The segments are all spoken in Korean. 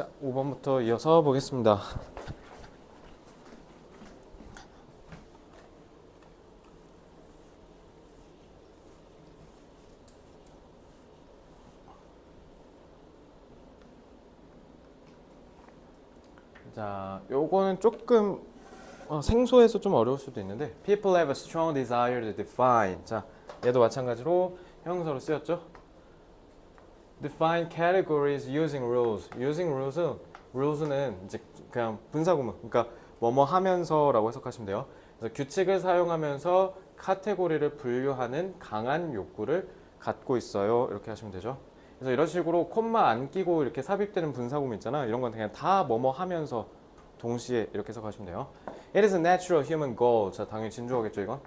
자, 5번부터 이어서 보겠습니다. 자, 요거는 조금 생소해서 좀 어려울 수도 있는데 People have a strong desire to define. 자, 얘도 마찬가지로 형용사로 쓰였죠. Define categories using rules. Using rules는 이제 그냥 분사구문. 그러니까 뭐뭐 하면서라고 해석하시면 돼요. 그래서 규칙을 사용하면서 카테고리를 분류하는 강한 욕구를 갖고 있어요. 이렇게 하시면 되죠. 그래서 이런 식으로 콤마 안 끼고 이렇게 삽입되는 분사구문 있잖아. 이런 건 그냥 다 뭐뭐 하면서 동시에 이렇게 해석하시면 돼요. It is a natural human goal. 자, 당연히 진주어겠죠, 이건.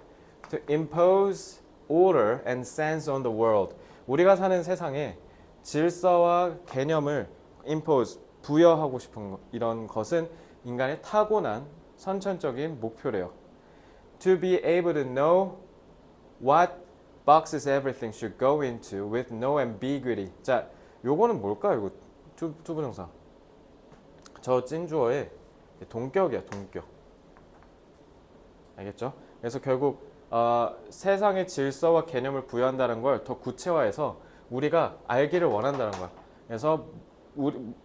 To impose order and sense on the world. 우리가 사는 세상에 질서와 개념을 impose, 부여하고 싶은 것, 이런 것은 인간의 타고난 선천적인 목표래요. To be able to know what boxes everything should go into with no ambiguity. 자, 요거는 뭘까요? 이거 투부정사. 저 찐주어의 동격이야, 동격. 알겠죠? 그래서 결국 세상의 질서와 개념을 부여한다는 걸 더 구체화해서 우리가 알기를 원한다는 거야. 그래서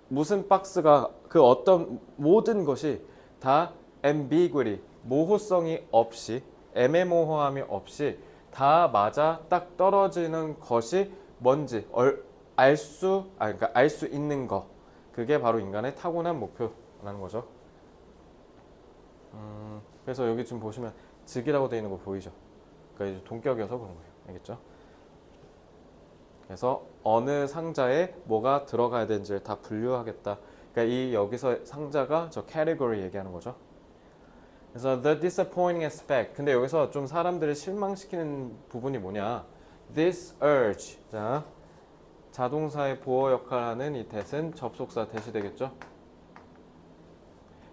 무슨 박스가 그 어떤 모든 것이 다 ambiguity, 모호성이 없이 애매모호함이 없이 다 맞아 딱 떨어지는 것이 뭔지 알 수 있는 거. 그게 바로 인간의 타고난 목표라는 거죠. 그래서 여기 지금 보시면 즉이라고 되어 있는 거 보이죠? 그러니까 이제 동격이어서 그런 거예요. 알겠죠? 그래서 어느 상자에 뭐가 들어가야 되는지를 다 분류하겠다. 그러니까 이 여기서 상자가 저 category 얘기하는 거죠. 그래서 the disappointing aspect. 근데 여기서 좀 사람들을 실망시키는 부분이 뭐냐? This urge. 자, 자동사의 보어 역할을 하는 이 that은 접속사 that이 되겠죠?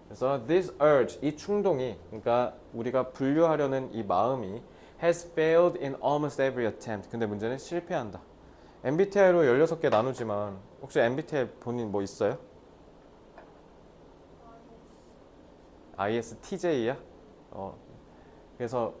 그래서 this urge, 이 충동이, 그러니까 우리가 분류하려는 이 마음이 has failed in almost every attempt. 근데 문제는 실패한다. MBTI로 16개 나누지만 혹시 MBTI 본인 뭐 있어요? ISTJ야? 그래서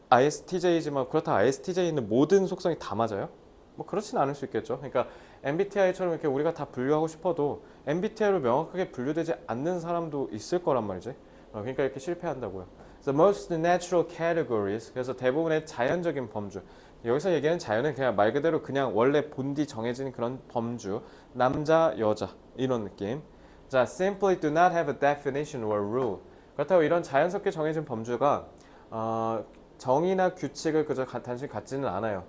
ISTJ지만 그렇다 ISTJ는 모든 속성이 다 맞아요? 뭐 그렇진 않을 수 있겠죠. 그러니까 MBTI처럼 이렇게 우리가 다 분류하고 싶어도 MBTI로 명확하게 분류되지 않는 사람도 있을 거란 말이지. 그러니까 이렇게 실패한다고요. The most natural categories. 그래서 대부분의 자연적인 범주. 여기서 얘기하는 자연은 그냥 말 그대로 그냥 원래 본디 정해진 그런 범주. 남자, 여자 이런 느낌. 자, simply do not have a definition or rule. 그렇다고 이런 자연스럽게 정해진 범주가 정의나 규칙을 그저 단순히 갖지는 않아요.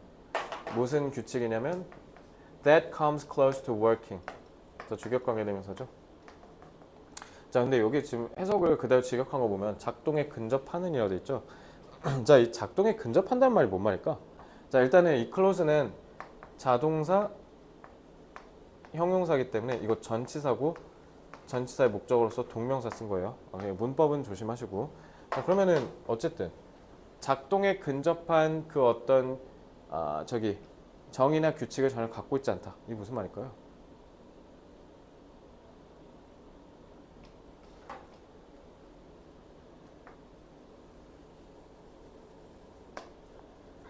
무슨 규칙이냐면 that comes close to working. 그래서 주격관계 대명사죠. 자, 근데 여기 지금 해석을 그대로 직역한 거 보면 작동에 근접하는이라고 돼 있죠. 자, 이 작동에 근접한다는 말이 뭔 말일까? 자, 일단은 이 clause는 자동사, 형용사이기 때문에 이거 전치사고 전치사의 목적으로서 동명사 쓴 거예요. 문법은 조심하시고. 자, 그러면은 어쨌든 작동에 근접한 그 어떤 정의나 규칙을 전혀 갖고 있지 않다. 이게 무슨 말일까요?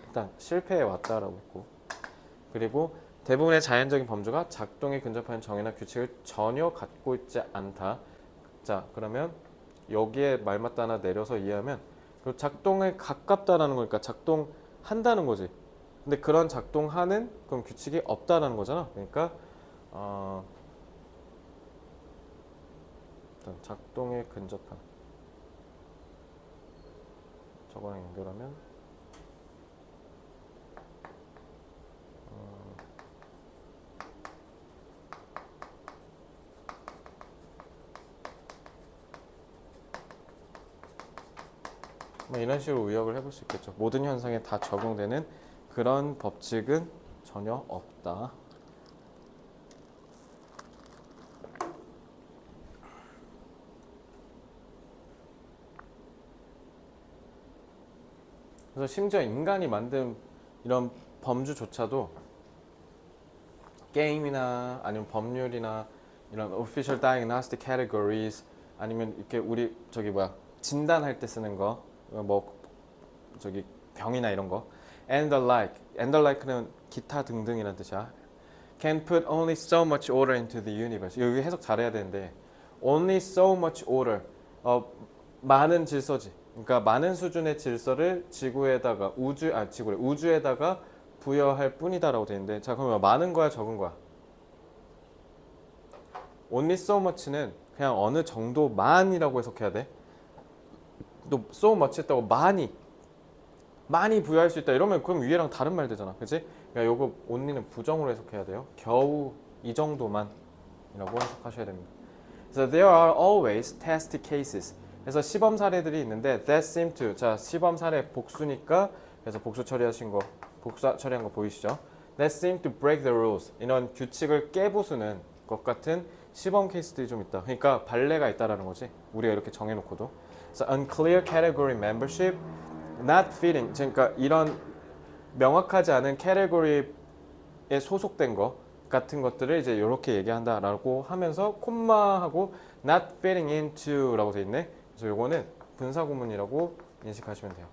일단 실패해 왔다라고 했고, 그리고 대부분의 자연적인 범주가 작동에 근접한 정의나 규칙을 전혀 갖고 있지 않다. 자, 그러면 여기에 말맞다 하나 내려서 이해하면 그 작동에 가깝다라는 거니까 작동한다는 거지. 근데 그런 작동하는 그런 규칙이 없다라는 거잖아. 그러니까 일단 작동에 근접한 저거랑 연결하면 뭐 이런 식으로 의역을 해볼 수 있겠죠. 모든 현상에 다 적용되는 그런 법칙은 전혀 없다. 그래서 심지어 인간이 만든 이런 범주조차도 게임이나 아니면 법률이나 이런 official diagnostic categories 아니면 이렇게 우리 저기 뭐야 진단할 때 쓰는 거 뭐 저기 병이나 이런 거 and the like는 기타 등등이라는 뜻이야. Can put only so much order into the universe. 여기 해석 잘해야 되는데 only so much order 많은 질서지. 그러니까 많은 수준의 질서를 지구에다가 우주에다가 부여할 뿐이다라고 돼 있는데 자 그러면 많은 거야 적은 거야? only so much는 그냥 어느 정도만이라고 해석해야 돼. 또 so much 했다고 많이 부여할 수 있다 이러면 그럼 위에랑 다른 말 되잖아, 그렇지? 그러니까 요거 only는 부정으로 해석해야 돼요. 겨우 이 정도만이라고 해석하셔야 됩니다. So there are always test cases. 그래서 시범 사례들이 있는데 that seem to 자 시범 사례 복수니까 그래서 복수 처리한 거 보이시죠? That seem to break the rules. 이런 규칙을 깨부수는 것 같은 시범 케이스들이 좀 있다. 그러니까 발레가 있다라는 거지. 우리가 이렇게 정해놓고도. So unclear category membership, not fitting. 그러니까 이런 명확하지 않은 캐테고리에 소속된 거 같은 것들을 이제 이렇게 얘기한다라고 하면서 콤마하고 not fitting into라고 돼 있네. 그래서 요거는 분사구문이라고 인식하시면 돼요.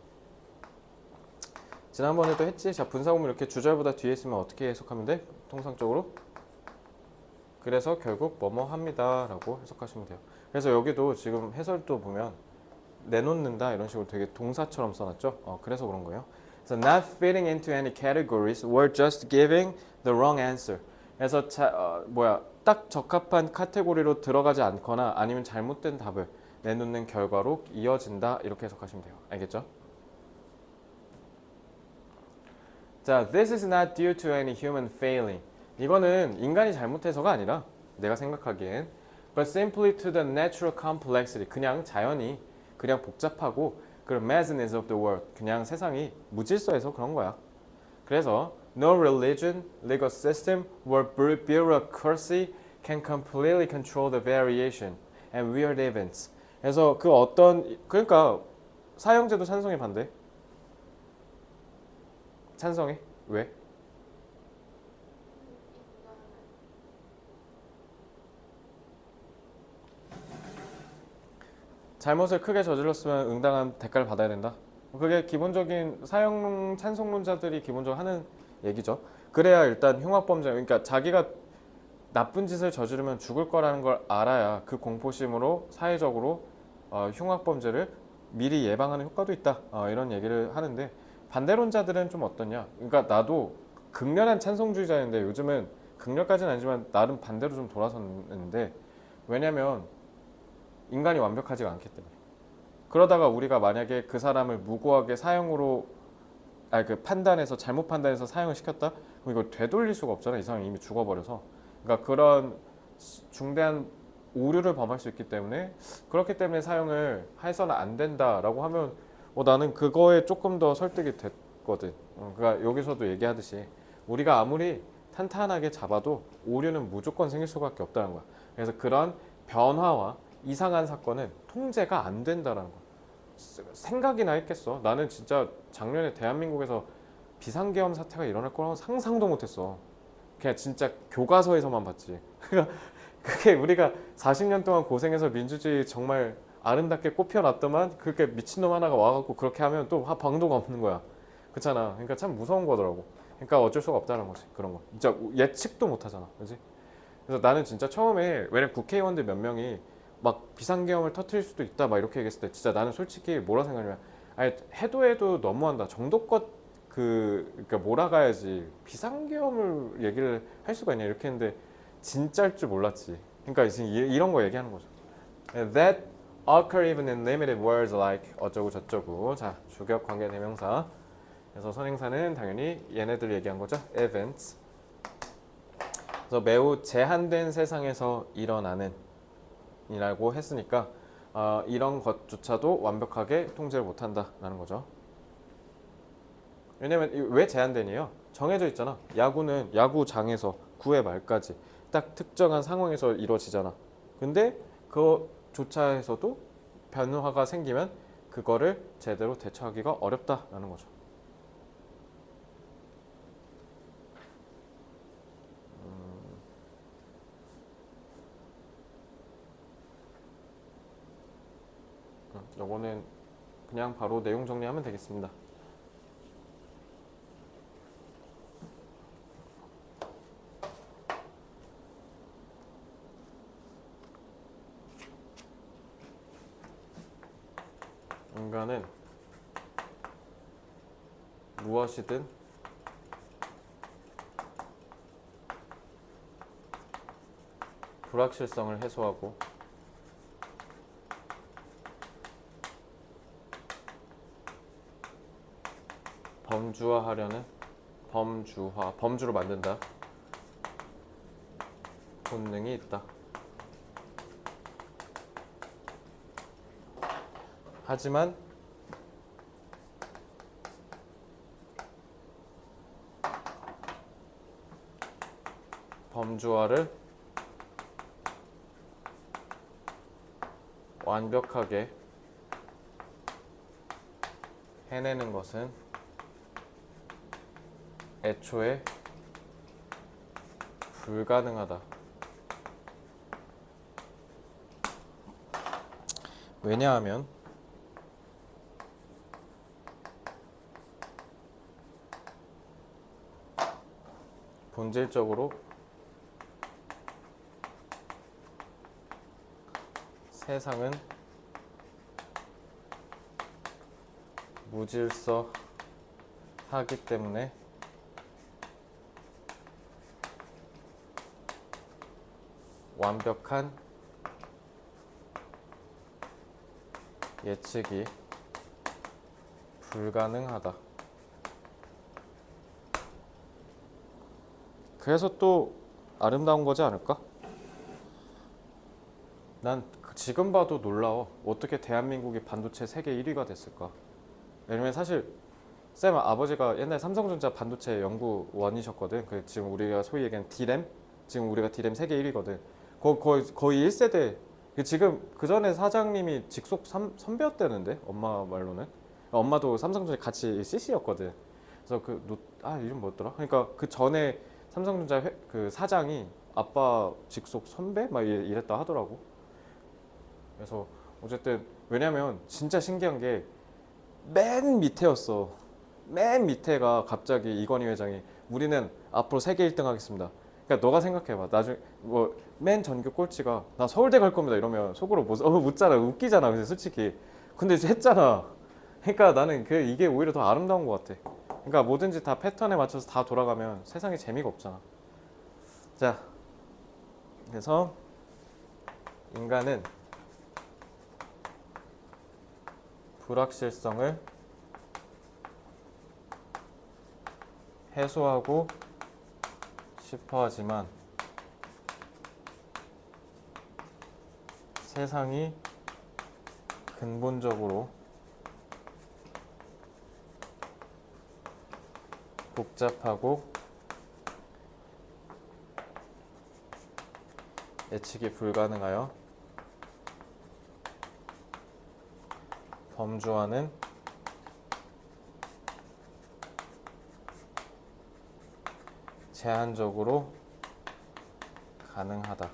지난번에도 했지. 자 분사구문 이렇게 주절보다 뒤에 있으면 어떻게 해석하면 돼? 통상적으로. 그래서 결국 뭐뭐 합니다라고 해석하시면 돼요. 그래서 여기도 지금 해설도 보면 내놓는다 이런 식으로 되게 동사처럼 써놨죠. 그래서 그런 거예요. So not fitting into any categories were just giving the wrong answer. 그래서 딱 적합한 카테고리로 들어가지 않거나 아니면 잘못된 답을 내놓는 결과로 이어진다 이렇게 해석하시면 돼요. 알겠죠? 자, this is not due to any human failing. 이거는 인간이 잘못해서가 아니라 내가 생각하기엔 but simply to the natural complexity. 그냥 자연이 그냥 복잡하고 그런 madness of the world. 그냥 세상이 무질서해서 그런 거야. 그래서 no religion, legal system, or bureaucracy can completely control the variation and weird events. 그래서 그러니까 사형제도 찬성해 반대? 찬성해? 왜? 잘못을 크게 저질렀으면 응당한 대가를 받아야 된다. 그게 기본적인 사형 찬성론자들이 기본적으로 하는 얘기죠. 그래야 일단 흉악범죄, 그러니까 자기가 나쁜 짓을 저지르면 죽을 거라는 걸 알아야 그 공포심으로 사회적으로 흉악범죄를 미리 예방하는 효과도 있다. 이런 얘기를 하는데 반대론자들은 좀 어떠냐? 그러니까 나도 극렬한 찬성주의자인데 요즘은 극렬까지는 아니지만 나름 반대로 좀 돌아섰는데 왜냐면 인간이 완벽하지가 않기 때문에. 그러다가 우리가 만약에 그 사람을 무고하게 사형으로 판단해서 잘못 판단해서 사형을 시켰다? 그럼 이걸 되돌릴 수가 없잖아. 이 사람이 이미 죽어버려서. 그러니까 그런 중대한 오류를 범할 수 있기 때문에 그렇기 때문에 사형을 해서는 안 된다라고 하면 나는 그거에 조금 더 설득이 됐거든. 그러니까 여기서도 얘기하듯이 우리가 아무리 탄탄하게 잡아도 오류는 무조건 생길 수밖에 없다는 거야. 그래서 그런 변화와 이상한 사건은 통제가 안 된다는 거야. 생각이나 했겠어. 나는 진짜 작년에 대한민국에서 비상계엄 사태가 일어날 거라고 상상도 못했어. 그냥 진짜 교과서에서만 봤지. 그게 우리가 40년 동안 고생해서 민주주의 정말 아름답게 꼽혀놨더만 그렇게 미친놈 하나가 와갖고 그렇게 하면 또 방도가 없는 거야. 그렇잖아. 그러니까 참 무서운 거더라고. 그러니까 어쩔 수가 없다는 거지. 그런 거. 진짜 예측도 못하잖아. 그렇지? 그래서 나는 진짜 처음에 왜냐면 국회의원들 몇 명이 막 비상계엄을 터뜨릴 수도 있다 막 이렇게 얘기했을 때 진짜 나는 솔직히 뭐라 생각하냐면 아니 해도 너무한다. 정도껏 그러니까 몰아가야지 비상계엄을 얘기를 할 수가 있냐 이렇게 했는데 진짜일 줄 몰랐지. 그러니까 지금 이런 거 얘기하는 거죠. That occur even in limited words like 어쩌고 저쩌고. 자, 주격 관계 대명사. 그래서 선행사는 당연히 얘네들 얘기한 거죠. Events. 그래서 매우 제한된 세상에서 일어나는 이라고 했으니까 이런 것조차도 완벽하게 통제를 못한다라는 거죠. 왜냐면 왜 제한되니요? 정해져 있잖아. 야구는 야구장에서 9회 말까지 딱 특정한 상황에서 이루어지잖아. 근데 그조차 해서도 변화가 생기면 그거를 제대로 대처하기가 어렵다라는 거죠. 요거는 그냥 바로 내용 정리하면 되겠습니다. 인간은 무엇이든 불확실성을 해소하고 범주로 만든다 본능이 있다. 하지만 범주화를 완벽하게 해내는 것은 애초에 불가능하다. 왜냐하면 본질적으로 세상은 무질서하기 때문에 완벽한 예측이 불가능하다. 그래서 또 아름다운 거지 않을까? 난 지금 봐도 놀라워. 어떻게 대한민국이 반도체 세계 1위가 됐을까? 왜냐면 사실 쌤 아버지가 옛날 삼성전자 반도체 연구원이셨거든. 그 지금 우리가 소위 얘기하는 D램, 지금 우리가 D램 세계 1위거든. 거의 1세대. 지금 그 전에 사장님이 직속 선배였다는데 엄마 말로는. 엄마도 삼성전자 같이 CC였거든. 그래서 이름 뭐였더라? 그러니까 그 전에 삼성전자 그 사장이 아빠 직속 선배 막 이랬다 하더라고. 그래서 어쨌든 왜냐면 진짜 신기한 게 맨 밑에였어. 맨 밑에가 갑자기 이건희 회장이 우리는 앞으로 세계 1등 하겠습니다. 그러니까 너가 생각해봐. 나중에 뭐 맨 전교 꼴찌가 나 서울대 갈 겁니다 이러면 속으로 묻잖아. 웃기잖아. 그래서 솔직히. 근데 이제 했잖아. 그러니까 나는 이게 오히려 더 아름다운 것 같아. 그러니까 뭐든지 다 패턴에 맞춰서 다 돌아가면 세상에 재미가 없잖아. 자, 그래서 인간은 불확실성을 해소하고 싶어 하지만 세상이 근본적으로 복잡하고 예측이 불가능하여 범주화는 제한적으로 가능하다.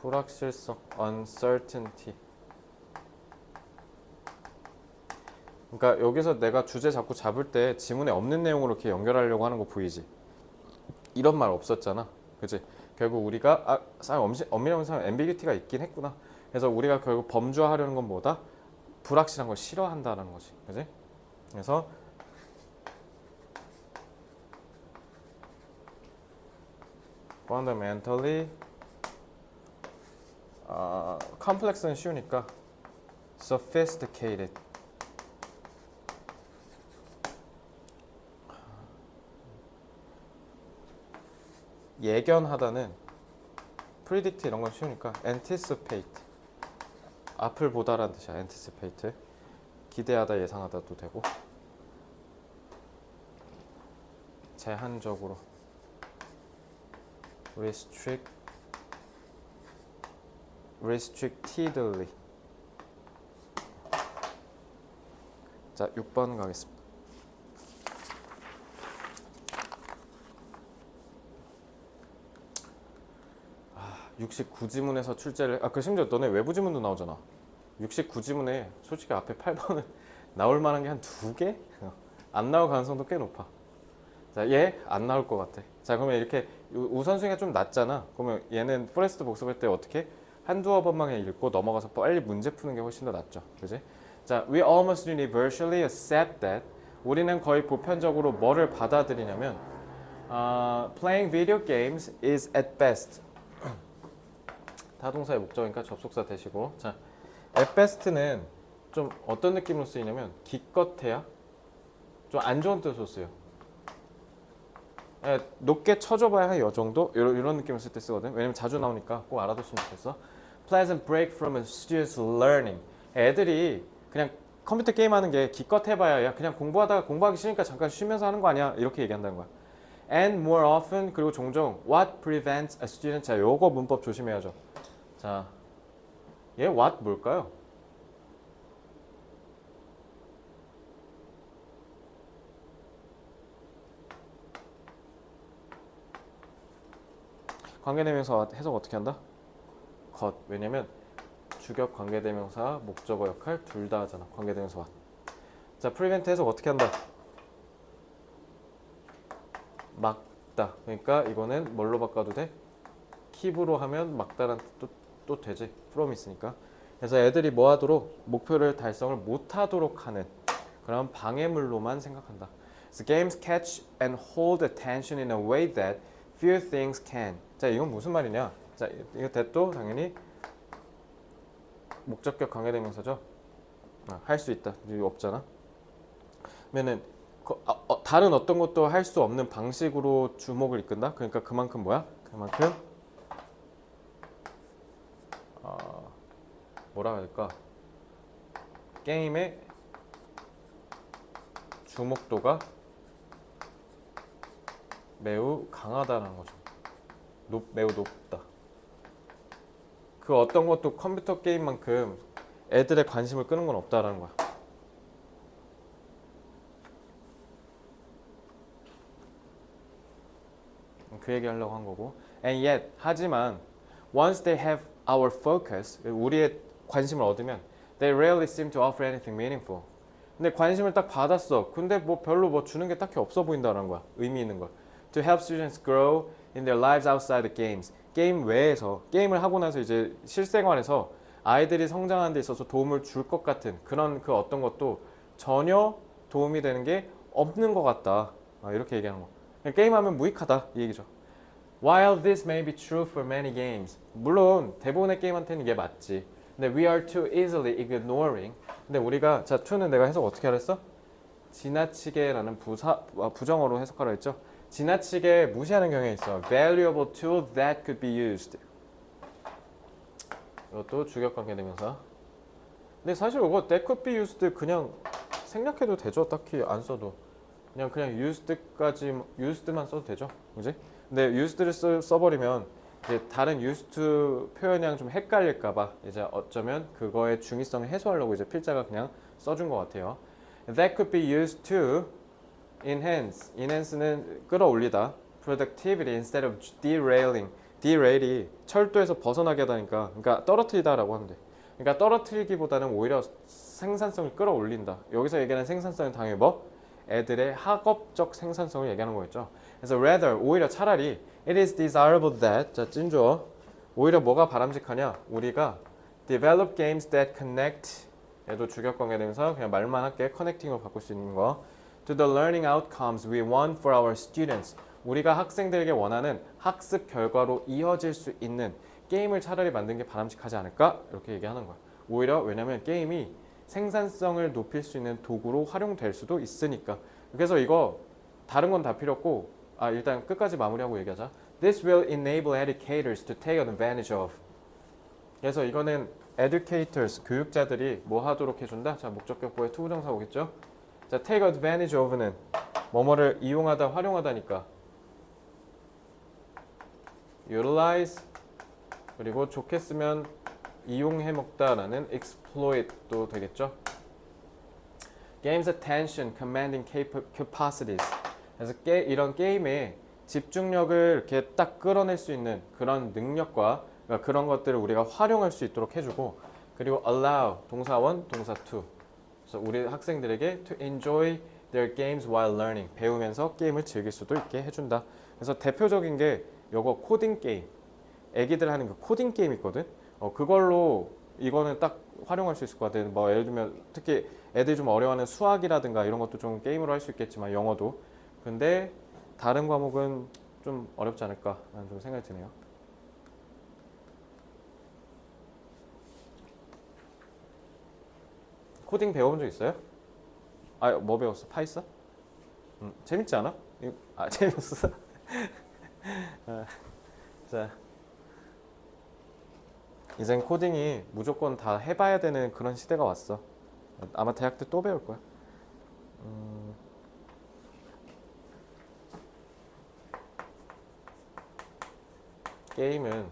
불확실성, uncertainty. 그러니까 여기서 내가 주제 자꾸 잡을 때 지문에 없는 내용으로 이렇게 연결하려고 하는 거 보이지? 이런 말 없었잖아. 그치? 결국 우리가 엄밀한 사람 앰비기티가 있긴 했구나. 그래서 우리가 결국 범주화하려는 건 뭐다? 불확실한 걸 싫어한다는 거지. 그치? 그래서 fundamentally complex는 쉬우니까 sophisticated 예견하다는 predict 이런 건 쉬우니까 anticipate 앞을 보다라는 뜻이야. anticipate 기대하다 예상하다도 되고 제한적으로 restrictedly. 자, 6번 가겠습니다. 69지문에서 출제를 그 심지어 너네 외부 지문도 나오잖아. 69지문에 솔직히 앞에 8번은 나올 만한 게 한 2개? 안 나올 가능성도 꽤 높아. 자, 얘 안 나올 것 같아. 자, 그러면 이렇게 우선순위가 좀 낮잖아. 그러면 얘는 포레스트 복습할 때 어떻게? 한두어 번만 그냥 읽고 넘어가서 빨리 문제 푸는 게 훨씬 더 낫죠. 그지? 자, we almost universally accept that. 우리는 거의 보편적으로 뭐를 받아들이냐면 playing video games is at best. 타동사의 목적이니까 접속사 대시고. 자, at best는 좀 어떤 느낌으로 쓰이냐면 기껏해야 좀 안 좋은 뜻으로 쓰여. 높게 쳐줘봐야 한 이 정도? 이런 느낌을 쓸 때 쓰거든. 왜냐면 자주 나오니까 꼭 알아뒀으면 좋겠어. Pleasant break from a student's learning. 애들이 그냥 컴퓨터 게임하는 게 기껏 해봐야 야 그냥 공부하다가 공부하기 싫으니까 잠깐 쉬면서 하는 거 아니야? 이렇게 얘기한다는 거야. And more often 그리고 종종 what prevents a student. 자, 요거 문법 조심해야죠. 자, 얘 what 뭘까요? 관계대명사 해석 어떻게 한다? 것. 왜냐면 주격 관계대명사 목적어 역할 둘 다 하잖아. 관계대명사 what. 자, prevent 해석 어떻게 한다? 막다. 그러니까 이거는 뭘로 바꿔도 돼? keep으로 하면 막다란 뜻도 또 되지. from 있으니까. 그래서 애들이 뭐 하도록 목표를 달성을 못 하도록 하는 그런 방해물로만 생각한다. So games catch and hold attention in a way that few things can. 자, 이건 무슨 말이냐? 자, 이거 that도 당연히 목적격 관계대명사죠. 할 수 있다. 이거 없잖아. 그러면은 다른 어떤 것도 할 수 없는 방식으로 주목을 이끈다. 그러니까 그만큼 뭐야? 그만큼 뭐라 해야 될까? 게임의 주목도가 매우 강하다는 거죠. 매우 높다. 그 어떤 것도 컴퓨터 게임만큼 애들의 관심을 끄는 건 없다라는 거야. 그 얘기 하려고 한 거고. And yet, 하지만 once they have our focus, 우리의 관심을 얻으면 they rarely seem to offer anything meaningful. 근데 관심을 딱 받았어. 근데 뭐 별로 뭐 주는 게 딱히 없어 보인다는 거야. 의미 있는 걸. To help students grow in their lives outside the games. 게임 외에서 게임을 하고 나서 이제 실생활에서 아이들이 성장하는 데 있어서 도움을 줄 것 같은 그런 그 어떤 것도 전혀 도움이 되는 게 없는 것 같다. 이렇게 얘기하는 거. 게임하면 무익하다 이 얘기죠. While this may be true for many games. 물론 대부분의 게임한테는 이게 맞지. 근데 we are too easily ignoring. 근데 우리가 자 to는 내가 해석 어떻게 하랬어? 지나치게라는 부정어로 해석하라 했죠. 지나치게 무시하는 경향이 있어. Valuable tool that could be used. 이것도 주격관계대명사. 근데 사실 이거 that could be used 그냥 생략해도 되죠. 딱히 안 써도. 그냥 used만 써도 되죠. 그지? 근데 used를 써버리면 이제 다른 used 표현이랑 좀 헷갈릴까봐 이제 어쩌면 그거의 중의성을 해소하려고 이제 필자가 그냥 써준 것 같아요. That could be used to enhance. enhance는 끌어올리다. productivity instead of derailing. derail이 철도에서 벗어나게 하다니까. 그러니까 떨어뜨리다라고 하면 돼. 그러니까 떨어뜨리기보다는 오히려 생산성을 끌어올린다. 여기서 얘기하는 생산성은 당연히 뭐? 애들의 학업적 생산성을 얘기하는 거겠죠. 그래서 rather 오히려 차라리 it is desirable that 자 찐주어 오히려 뭐가 바람직하냐 우리가 develop games that connect 얘도 주격관계대명사 그냥 말만 할게 connecting으로 바꿀 수 있는 거 to the learning outcomes we want for our students 우리가 학생들에게 원하는 학습 결과로 이어질 수 있는 게임을 차라리 만든 게 바람직하지 않을까 이렇게 얘기하는 거야. 오히려 왜냐면 게임이 생산성을 높일 수 있는 도구로 활용될 수도 있으니까. 그래서 이거 다른 건 다 필요 없고 일단 끝까지 마무리하고 얘기하자. This will enable educators to take advantage of. 그래서 이거는 educators, 교육자들이 뭐 하도록 해준다? 자, 목적격보에 투부정사 오겠죠? 자, take advantage of는 뭐뭐를 이용하다, 활용하다니까. utilize 그리고 좋게 쓰면 이용해 먹다라는 exploit도 되겠죠. Game's attention commanding capacities. 그래서 이런 게임의 집중력을 이렇게 딱 끌어낼 수 있는 그런 능력과 그러니까 그런 것들을 우리가 활용할 수 있도록 해주고, 그리고 allow 동사 one, 동사 two. 그래서 우리 학생들에게 to enjoy their games while learning, 배우면서 게임을 즐길 수도 있게 해준다. 그래서 대표적인 게 요거 코딩 게임. 애기들 하는 그 코딩 게임 있거든. 그걸로 이거는 딱 활용할 수 있을 것 같아. 뭐 예를 들면 특히 애들이 좀 어려워하는 수학이라든가 이런 것도 좀 게임으로 할 수 있겠지만 영어도. 근데 다른 과목은 좀 어렵지 않을까라는 좀 생각이 드네요. 코딩 배워본 적 있어요? 아, 뭐 배웠어? 파이썬? 재밌지 않아? 재밌었어? 자, 이젠 코딩이 무조건 다 해봐야 되는 그런 시대가 왔어. 아마 대학 때 또 배울 거야. 게임은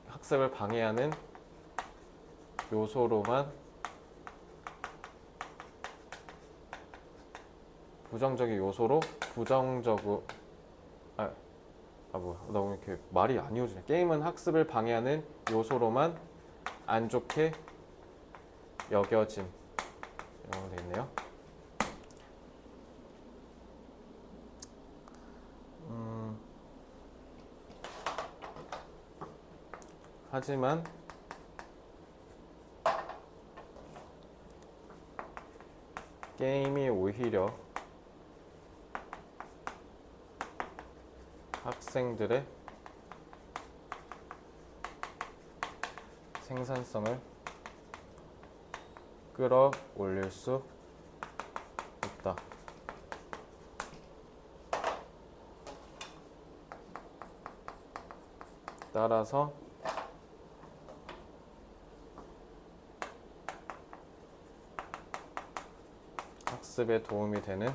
학습을 방해하는 요소로만 부정적인 요소로 부정적으로 뭐야 나 오늘 이렇게 말이 안 이어지네. 게임은 학습을 방해하는 요소로만 안 좋게 여겨짐 이런 거 돼 있네요. 하지만 게임이 오히려 학생들의 생산성을 끌어올릴 수 있다. 따라서 학습에 도움이 되는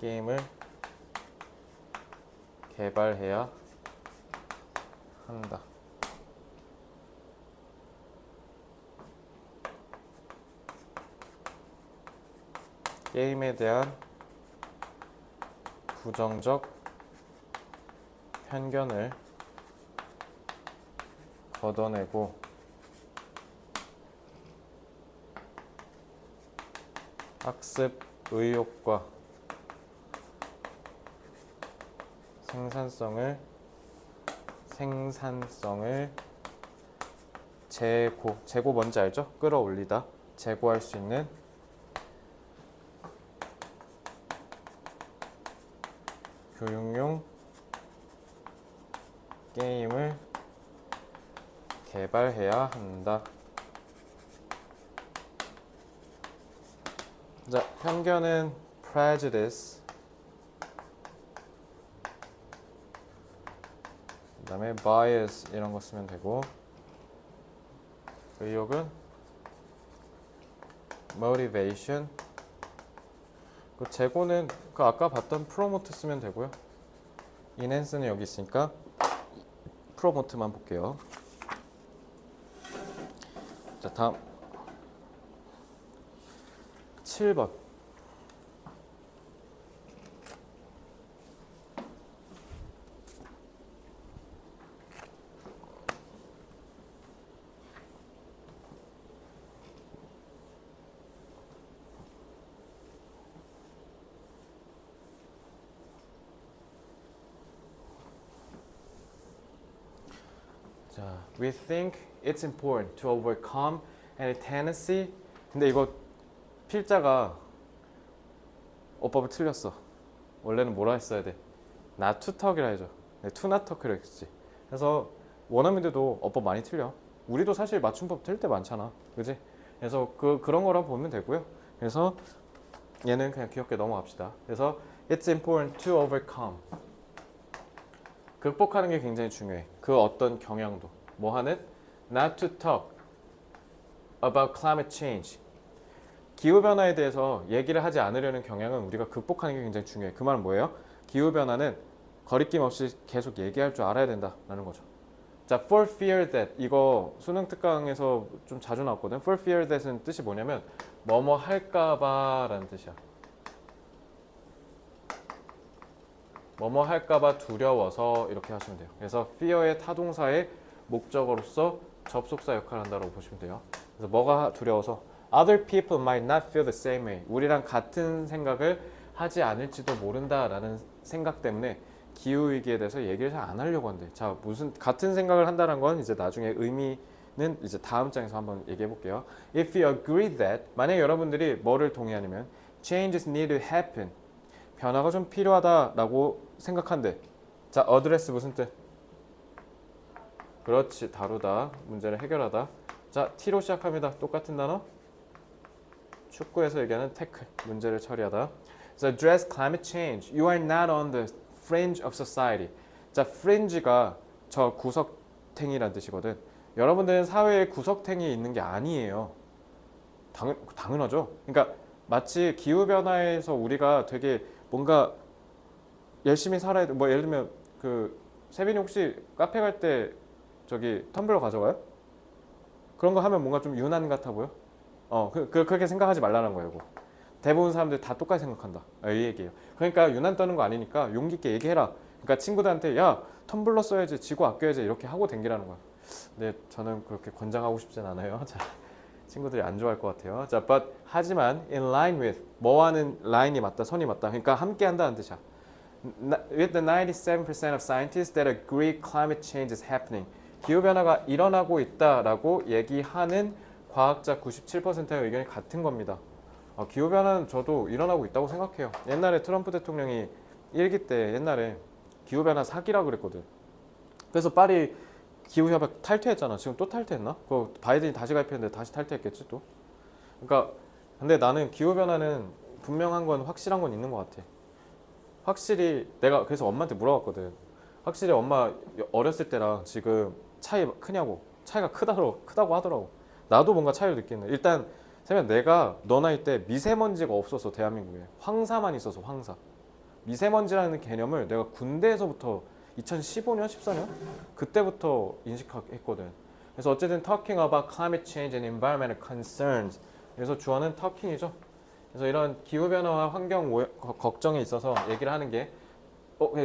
게임을 개발해야 한다. 게임에 대한 부정적 편견을 걷어내고 학습 의욕과 생산성을 재고 뭔지 알죠? 끌어올리다. 재고할 수 있는 교육용 게임을 개발해야 한다. 자, 편견은 prejudice. 그 다음에 bias 이런 거 쓰면 되고, 의욕은 motivation. 그 재고는 그 아까 봤던 promote 쓰면 되고요. enhance는 여기 있으니까 promote만 볼게요. 자, 다음 7번. 자, we think it's important to overcome any tendency. 근데 이거 필자가 어법을 틀렸어. 원래는 뭐라 했어야 돼? not to talk이라 해줘. to not talk이라 했지. 그래서 원어민들도 어법 많이 틀려. 우리도 사실 맞춤법 틀 때 많잖아. 그지? 그래서 그런 거라 보면 되고요. 그래서 얘는 그냥 귀엽게 넘어갑시다. 그래서 it's important to overcome. 극복하는 게 굉장히 중요해. 그 어떤 경향도. 뭐 하는? Not to talk about climate change. 기후변화에 대해서 얘기를 하지 않으려는 경향은 우리가 극복하는 게 굉장히 중요해. 그 말은 뭐예요? 기후변화는 거리낌 없이 계속 얘기할 줄 알아야 된다라는 거죠. 자, for fear that. 이거 수능 특강에서 좀 자주 나왔거든. for fear that은 뜻이 뭐냐면 뭐뭐 할까봐 라는 뜻이야. 뭐뭐 할까봐 두려워서 이렇게 하시면 돼요. 그래서 fear의 타동사의 목적어로서 접속사 역할을 한다고 보시면 돼요. 그래서 뭐가 두려워서 other people might not feel the same way. 우리랑 같은 생각을 하지 않을지도 모른다라는 생각 때문에 기후위기에 대해서 얘기를 잘 안 하려고 한대. 자, 무슨 같은 생각을 한다는 건 이제 나중에 의미는 이제 다음 장에서 한번 얘기해 볼게요. If you agree that, 만약에 여러분들이 뭐를 동의하냐면 changes need to happen. 변화가 좀 필요하다라고 생각한대. 자, 어드레스 무슨 뜻? 그렇지, 다루다, 문제를 해결하다. 자, T로 시작합니다. 똑같은 단어. 축구에서 얘기하는 태클, 문제를 처리하다. So address climate change. You are not on the fringe of society. 자, fringe가 저 구석탱이란 뜻이거든. 여러분들은 사회에 구석탱이 있는 게 아니에요. 당연하죠. 그러니까 마치 기후 변화에서 우리가 되게 뭔가 열심히 살아야 돼. 뭐 예를 들면 그 세빈이 혹시 카페 갈 때 저기 텀블러 가져가요? 그런 거 하면 뭔가 좀 유난 같아 보여? 그렇게 생각하지 말라는 거예요. 이거. 대부분 사람들 다 똑같이 생각한다. 이 얘기예요. 그러니까 유난 떠는 거 아니니까 용기 있게 얘기해라. 그러니까 친구들한테 야 텀블러 써야지, 지구 아껴야지 이렇게 하고 댕기라는 거야. 근데 저는 그렇게 권장하고 싶진 않아요. 자, 친구들이 안 좋아할 것 같아요. 자, but 하지만 in line with 뭐와는 라인이 맞다, 선이 맞다. 그러니까 함께 한다는 뜻이야. With the 97% of scientists that agree climate change is happening. 기후 변화가 일어나고 있다라고 얘기하는 과학자 97%의 의견이 같은 겁니다. 기후 변화는 저도 일어나고 있다고 생각해요. 옛날에 트럼프 대통령이 일기 때 옛날에 기후 변화 사기라 그랬거든. 그래서 파리 기후 협약 탈퇴했잖아. 지금 또 탈퇴했나? 그 바이든이 다시 가입했는데 다시 탈퇴했겠지 또. 그러니까 근데 나는 기후 변화는 분명한 건 확실한 건 있는 것 같아. 확실히 내가 그래서 엄마한테 물어봤거든. 확실히 엄마 어렸을 때랑 지금 차이 크냐고. 차이가 크다고 하더라고. 나도 뭔가 차이를 느끼는. 일단 세면 내가 너 나이 때 미세먼지가 없어서 대한민국에 황사만 있어서 황사. 미세먼지라는 개념을 내가 군대에서부터 2015년, 14년 그때부터 인식했거든. 그래서 어쨌든 talking about climate change and environmental concerns. 그래서 주어는 talking이죠. 그래서 이런 기후 변화와 환경 걱정에 있어서 얘기를 하는 게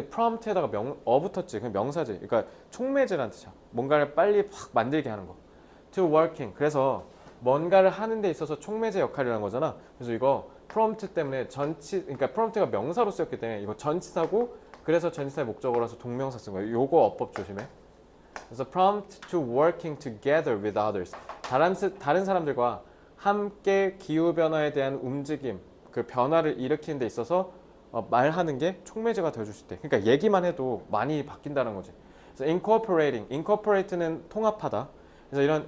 prompt에다가 붙었지. 그 명사지. 그러니까 촉매제라는 뜻이야. 뭔가를 빨리 확 만들게 하는 거. to working. 그래서 뭔가를 하는 데 있어서 촉매제 역할이라는 거잖아. 그래서 이거 prompt 때문에 그러니까 prompt가 명사로 쓰였기 때문에 이거 전치사고 그래서 전치사의 목적어라서 동명사 쓴 거예요. 요거 어법 조심해. 그래서 prompt to working together with others. 다른 사람들과 함께 기후 변화에 대한 움직임, 그 변화를 일으키는 데 있어서 말하는 게 촉매제가 되어줄 수 있대. 그러니까 얘기만 해도 많이 바뀐다는 거지. 그래서 incorporate는 통합하다. 그래서 이런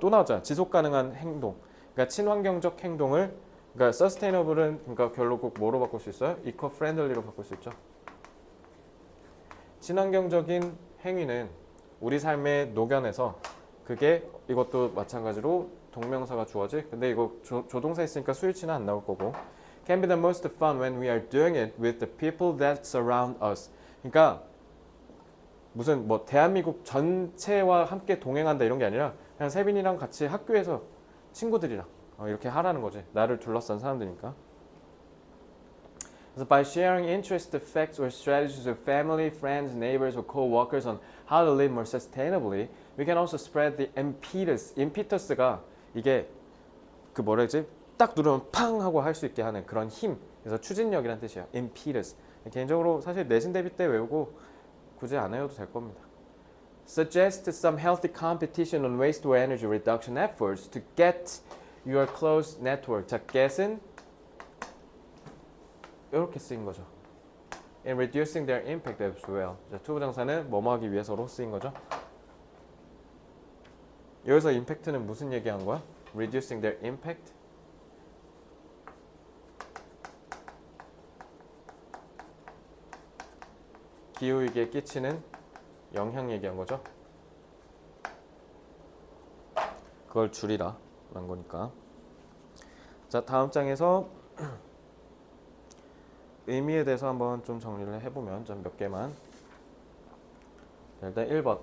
또 나왔잖아. 지속 가능한 행동. 그러니까 친환경적 행동을 그러니까 sustainable은 그러니까 결국 뭐로 바꿀 수 있어요? eco-friendly로 바꿀 수 있죠. 친환경적인 행위는 우리 삶에 녹여내서 그게 이것도 마찬가지로 동명사가 주어지. 근데 이거 조동사 있으니까 수일치는 안 나올 거고. Can be the most fun when we are doing it with the people that surround us. 그러니까 무슨 뭐 대한민국 전체와 함께 동행한다 이런 게 아니라 그냥 세빈이랑 같이 학교에서 친구들이랑 이렇게 하라는 거지. 나를 둘러싼 사람들이니까. 그래서 by sharing interest, facts, or strategies with family, friends, neighbors, or co-workers on how to live more sustainably, we can also spread the impetus. impetus가 이게 그 뭐라지? 딱 누르면 팡 하고 할 수 있게 하는 그런 힘. 그래서 추진력이란 뜻이에요. impetus. 개인적으로 사실 내신 대비 때 외우고 굳이 안 외워도 될 겁니다. Suggest some healthy competition on waste or energy reduction efforts to get your close network. 자, get은 이렇게 쓰인 거죠. In reducing their impact as well. 자, 투부정사는 뭐뭐 하기 위해서로 쓰인 거죠. 여기서 impact는 무슨 얘기한 거야? Reducing their impact. 기후위기에 끼치는 영향 얘기한 거죠. 그걸 줄이라 란 거니까. 자, 다음 장에서 의미에 대해서 한번 좀 정리를 해보면 좀 몇 개만. 일단 1번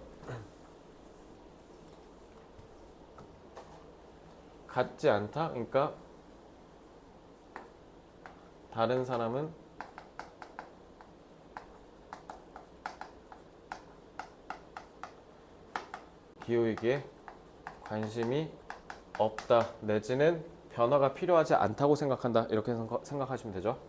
같지 않다. 그러니까 다른 사람은 기후위기에 관심이 없다 내지는 변화가 필요하지 않다고 생각한다 이렇게 생각하시면 되죠.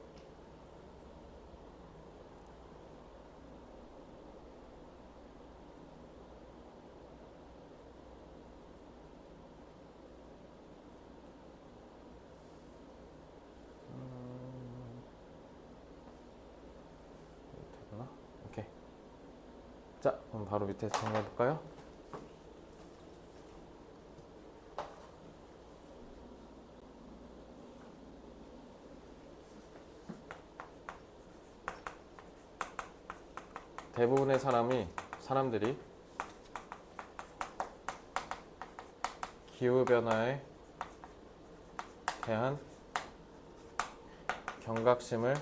되구나. 오케이. 자, 그럼 바로 밑에서 정리해 볼까요? 대부분의 사람들이 기후변화에 대한 경각심을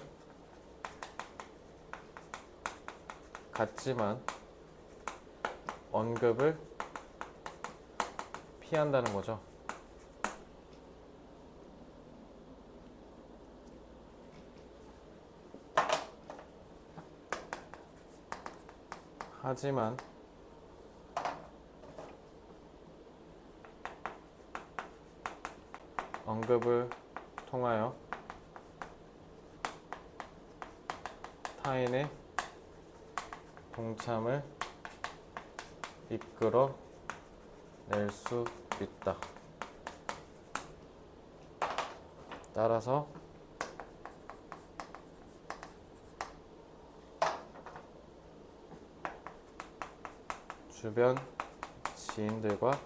갖지만 언급을 피한다는 거죠. 하지만 언급을 통하여 타인의 동참을 이끌어 낼 수 있다. 따라서 주변 지인들과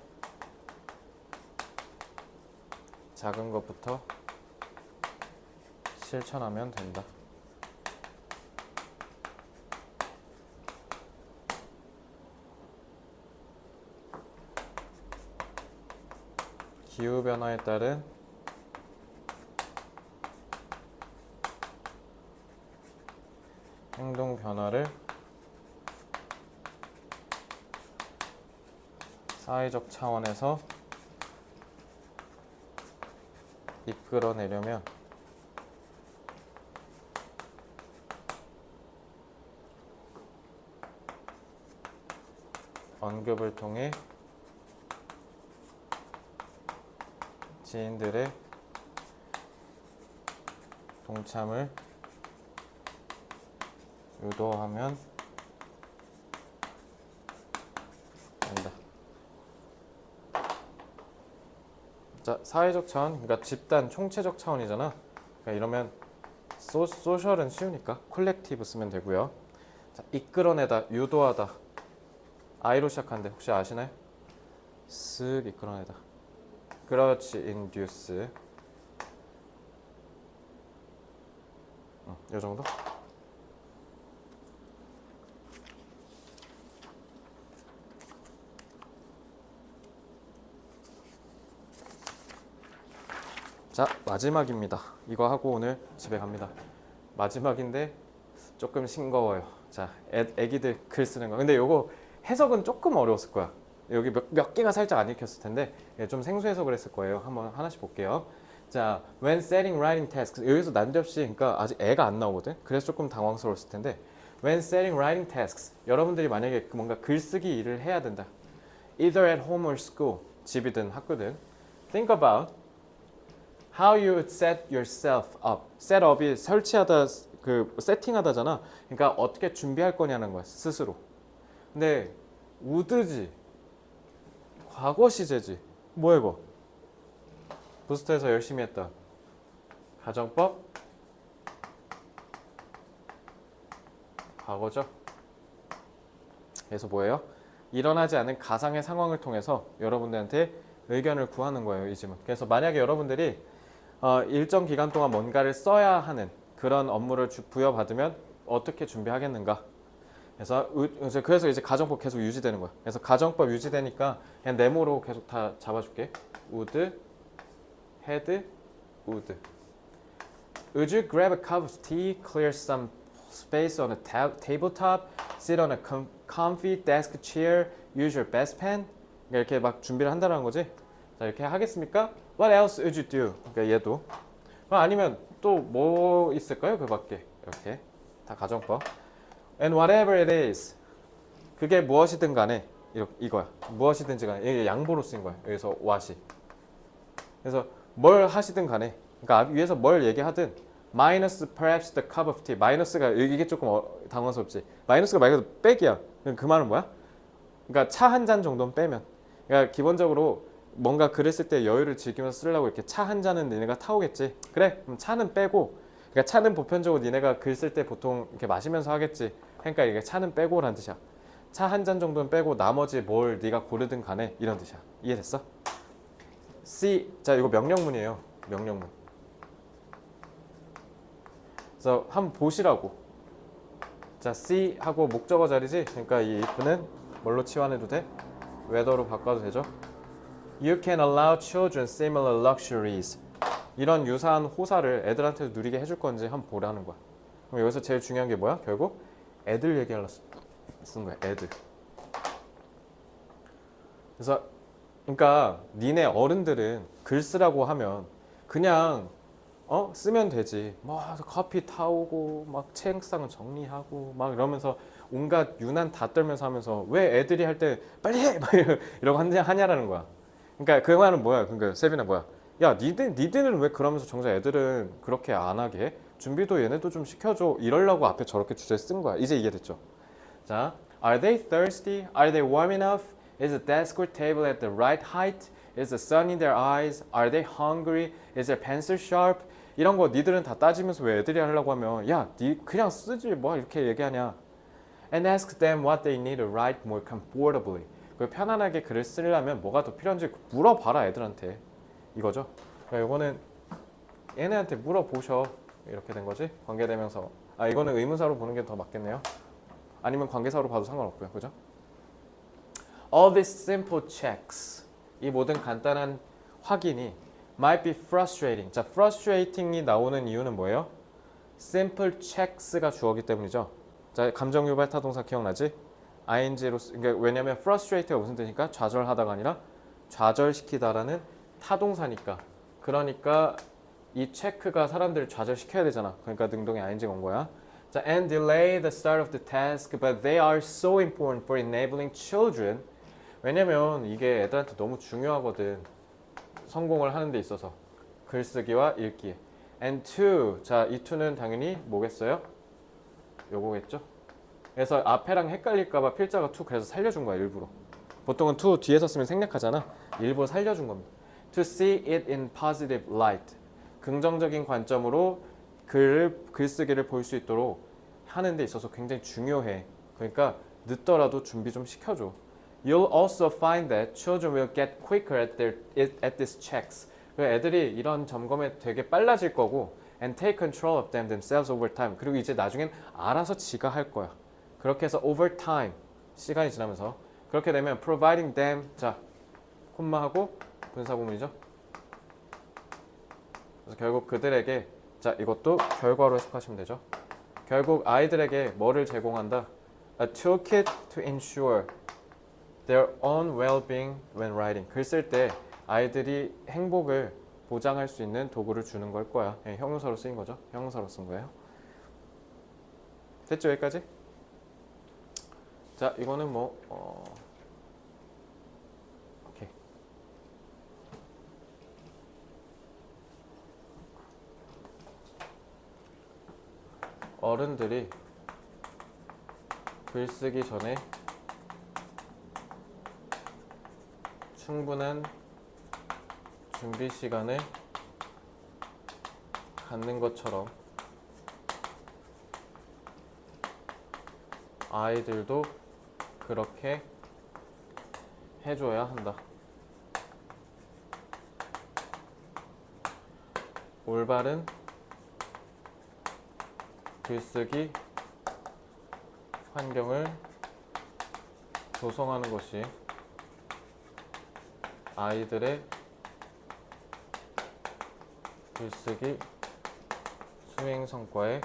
작은 것부터 실천하면 된다. 기후변화에 따른 행동 변화를 사회적 차원에서 이끌어내려면 언급을 통해 지인들의 동참을 유도하면 된다. 자, 사회적 차원, 그러니까 집단 총체적 차원이잖아. 그러니까 이러면 소셜은 쉬우니까 콜렉티브 쓰면 되고요. 자, 이끌어내다, 유도하다. I로 시작하는데 혹시 아시나요? 쓱 이끌어내다. 그렇지, induce. 이 정도? 자, 마지막입니다. 이거 하고 오늘 집에 갑니다. 마지막인데 조금 싱거워요. 자, 애기들 글 쓰는 거. 근데 요거 해석은 조금 어려웠을 거야. 여기 몇 개가 살짝 안 읽혔을 텐데 좀 생소해서 그랬을 거예요. 한번 하나씩 볼게요. 자, when setting writing tasks. 여기서 난데없이 그러니까 아직 애가 안 나오거든. 그래서 조금 당황스러웠을 텐데 when setting writing tasks. 여러분들이 만약에 뭔가 글쓰기 일을 해야 된다. either at home or school. 집이든 학교든. think about how you would set yourself up. set up이 설치하다, 그 세팅하다잖아. 그러니까 어떻게 준비할 거냐는 거야, 스스로. 근데 would지, 과거 시제지. 뭐야 이거? 부스터에서 열심히 했다. 가정법, 과거죠. 그래서 뭐예요? 일어나지 않은 가상의 상황을 통해서 여러분들한테 의견을 구하는 거예요, 이 질문. 그래서 만약에 여러분들이 일정 기간 동안 뭔가를 써야 하는 그런 업무를 부여받으면 어떻게 준비하겠는가? 그래서 이제 가정법 계속 유지되는 거야. 그래서 가정법 유지되니까 그냥 네모로 계속 다 잡아줄게. would, had, would. Would you grab a cup of tea, clear some space on the tabletop, sit on a comfy desk chair, use your best pen? 이렇게 막 준비를 한다는 거지. 자, 이렇게 하겠습니까? What else would you do? 그러니까 얘도. 아니면 또 뭐 있을까요? 그 밖에 이렇게 다 가정법. And whatever it is, 그게 무엇이든 간에 이거야. 무엇이든지 간에 이게 양보로 쓰인 거야. 여기서 what이. 그래서 뭘 하시든 간에, 그러니까 위에서 뭘 얘기하든 minus perhaps the cup of tea. 마이너스가 이게 조금 당황스럽지. 마이너스가 말 그대로 백이야. 그 말은 뭐야? 그러니까 차 한 잔 정도는 빼면. 그러니까 기본적으로 뭔가 글을 쓸 때 여유를 즐기면서 쓰려고 이렇게 차 한 잔은 니네가 타오겠지. 그래, 그럼 차는 빼고. 그러니까 차는 보편적으로 니네가 글 쓸 때 보통 이렇게 마시면서 하겠지. 그러니까 이게 차는 빼고라는 뜻이야. 차 한 잔 정도는 빼고 나머지 뭘 네가 고르든 간에 이런 뜻이야. 이해됐어? C. 자, 이거 명령문이에요. 명령문. 그래서 한번 보시라고. 자, C 하고 목적어 자리지. 그러니까 이 if는 뭘로 치환해도 돼? whether로 바꿔도 되죠. You can allow children similar luxuries. 이런 유사한 호사를 애들한테도 누리게 해줄 건지 한번 보라는 거야. 그럼 여기서 제일 중요한 게 뭐야? 결국 애들 얘기하려 쓴 거야. 애들. 그래서 그러니까 니네 어른들은 글 쓰라고 하면 그냥 쓰면 되지. 막 커피 타오고 막 책상을 정리하고 막 이러면서 온갖 유난 다 떨면서 하면서 왜 애들이 할 때 빨리 해! 막 이러고 하냐라는 거야. 그러니까 그 말은 뭐야? 그러니까 세빈아 뭐야? 야, 니들은 왜 그러면서 정작 애들은 그렇게 안 하게 해? 준비도 얘네도 좀 시켜줘. 이러려고 앞에 저렇게 주제 쓴 거야. 이제 이해됐죠? 자, are they thirsty? Are they warm enough? Is the desk or table at the right height? Is the sun in their eyes? Are they hungry? Is their pencil sharp? 이런 거 니들은 다 따지면서 왜 애들이 하려고 하면 야, 니 그냥 쓰지 뭐 이렇게 얘기하냐. And ask them what they need to write more comfortably. 편안하게 글을 쓰려면 뭐가 더 필요한지 물어봐라 애들한테. 이거죠. 그러니까 이거는 얘네한테 물어보셔. 이렇게 된 거지. 관계대명사. 이거는 의문사로 보는 게 더 맞겠네요. 아니면 관계사로 봐도 상관없고요. 그죠? All these simple checks. 이 모든 간단한 확인이 might be frustrating. 자, frustrating이 나오는 이유는 뭐예요? simple checks가 주어기 때문이죠. 자, 감정 유발 타동사 기억나지? ing로 그러니까 왜냐면 frustrate가 무슨 뜻이니까 좌절하다가 아니라 좌절시키다라는 타동사니까. 그러니까 이 체크가 사람들을 좌절시켜야 되잖아. 그러니까 능동의 ing가 온 거야. 자, and delay the start of the task, but they are so important for enabling children. 왜냐면 이게 애들한테 너무 중요하거든. 성공을 하는 데 있어서. 글쓰기와 읽기에. And to. 자, 이 to는 당연히 뭐겠어요? 요거겠죠? 그래서 앞에랑 헷갈릴까봐 필자가 to 그래서 살려준 거야, 일부러. 보통은 to 뒤에서 쓰면 생략하잖아. 일부러 살려준 겁니다. To see it in positive light. 긍정적인 관점으로 글쓰기를 볼 수 있도록 하는 데 있어서 굉장히 중요해. 그러니까 늦더라도 준비 좀 시켜줘. You'll also find that children will get quicker at these checks. 애들이 이런 점검에 되게 빨라질 거고 and take control of them themselves over time. 그리고 이제 나중엔 알아서 지가 할 거야. 그렇게 해서 over time, 시간이 지나면서 그렇게 되면 providing them, 자, 콤마하고 분사구문이죠. 그래서 결국 그들에게, 자, 이것도 결과로 해석하시면 되죠. 결국 아이들에게 뭐를 제공한다? A toolkit to ensure their own well-being when writing. 글 쓸 때 아이들이 행복을 보장할 수 있는 도구를 주는 걸 거야. 형용사로 쓰인 거죠. 형용사로 쓴 거예요. 됐죠? 여기까지? 자, 이거는 뭐 오케이. 어른들이 글쓰기 전에 충분한 준비 시간을 갖는 것처럼 아이들도 그렇게 해줘야 한다. 올바른 글쓰기 환경을 조성하는 것이 아이들의 글쓰기 수행 성과에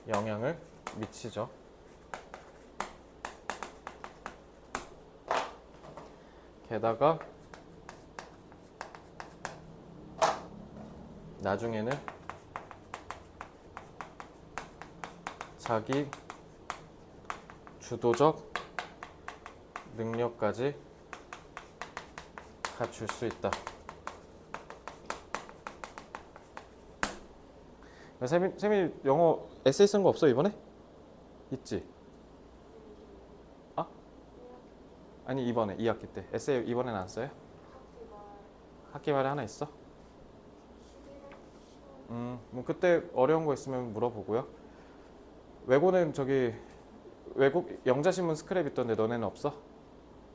영향을 미치죠. 게다가 나중에는 자기 주도적 능력까지 갖출 수 있다. 쌤이 영어 에세이 쓴 거 없어 이번에? 있지? 아? 아니 이번에 2학기 때 에세이 이번엔 안 써요? 학기 말에 하나 있어? 뭐 그때 어려운 거 있으면 물어보고요. 외고는 저기 외국 영자신문 스크랩 있던데 너네는 없어?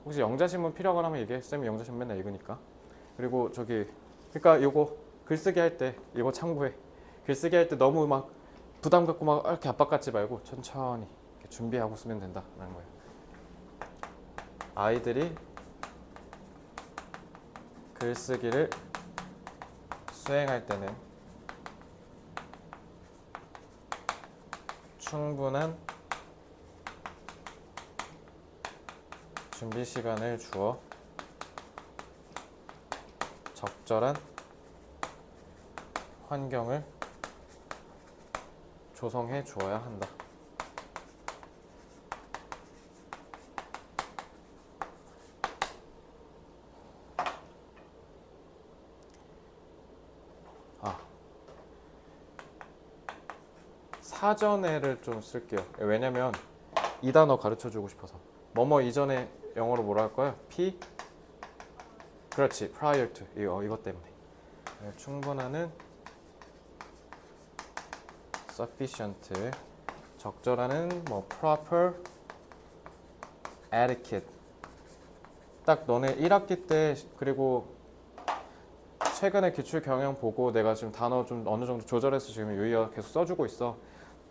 혹시 영자신문 필요하거나 하면 얘기해. 쌤이 영자신문 맨날 읽으니까. 그리고 저기 그러니까 요거 글쓰기 할 때 이거 참고해. 글쓰기 할 때 너무 막 부담 갖고 막 이렇게 압박 갖지 말고 천천히 이렇게 준비하고 쓰면 된다라는 거예요. 아이들이 글쓰기를 수행할 때는 충분한 준비 시간을 주어 적절한 환경을 조성해 주어야 한다. 사전에를 좀 쓸게요. 왜냐면 이 단어 가르쳐 주고 싶어서. 뭐뭐 이전에 영어로 뭐라 할 거야? P? 그렇지. prior to. 이것 때문에. 충분하는 sufficient. 적절하는 뭐 proper etiquette. 딱 너네 1학기 때 그리고 최근에 기출 경영 보고 내가 지금 단어 좀 어느 정도 조절해서 지금 유희가 계속 써주고 있어.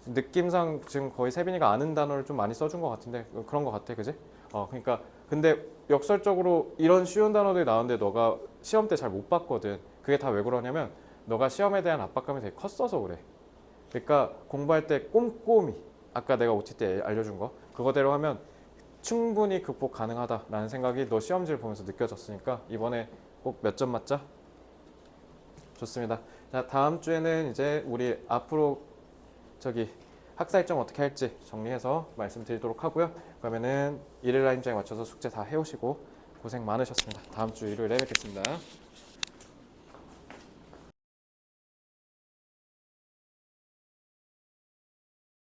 느낌상 지금 거의 세빈이가 아는 단어를 좀 많이 써준 것 같은데 그런 것 같아, 그지? 그러니까 근데 역설적으로 이런 쉬운 단어들이 나오는데 너가 시험 때 잘 못 봤거든. 그게 다 왜 그러냐면 너가 시험에 대한 압박감이 되게 컸어서 그래. 그러니까 공부할 때 꼼꼼히 아까 내가 OT 때 알려준 거 그거대로 하면 충분히 극복 가능하다라는 생각이 너 시험지를 보면서 느껴졌으니까 이번에 꼭 몇 점 맞자? 좋습니다. 자, 다음 주에는 이제 우리 앞으로 저기 학사 일정 어떻게 할지 정리해서 말씀드리도록 하고요. 그러면은 일요일 라인장에 맞춰서 숙제 다 해오시고 고생 많으셨습니다. 다음 주 일요일에 뵙겠습니다.